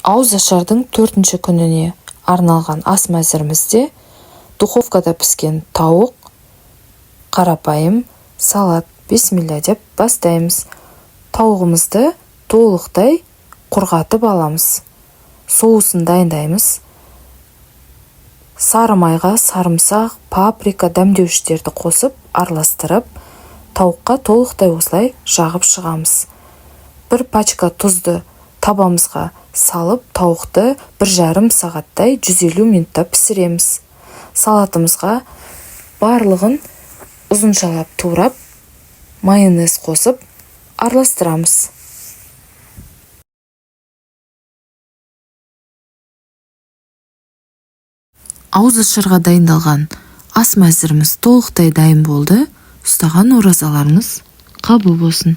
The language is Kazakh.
Ауызашардың 4-ші күніне арналған ас мәзірімізде духовкада піскен тауық, қарапайым салат. Бисмилля деп бастаймыз. Тауығымызды толықтай құрғатып аламыз. Соусын дайындаймыз. Сары майға сарымсақ, паприка, дәмдеуіштерді қосып, араластырып, тауыққа толықтай осылай жағып шығамыз. Бір пачка тұзды табамызға салып, тауықты 1,5 сағаттай 150 минутта пісіреміз. Салатымызға барлығын ұзыншалап турап, майонез қосып, араластырамыз. Ауызашарға дайындалған ас мәзіріміз толықтай дайын болды. Ұстаған оразаларыңыз қабыл болсын.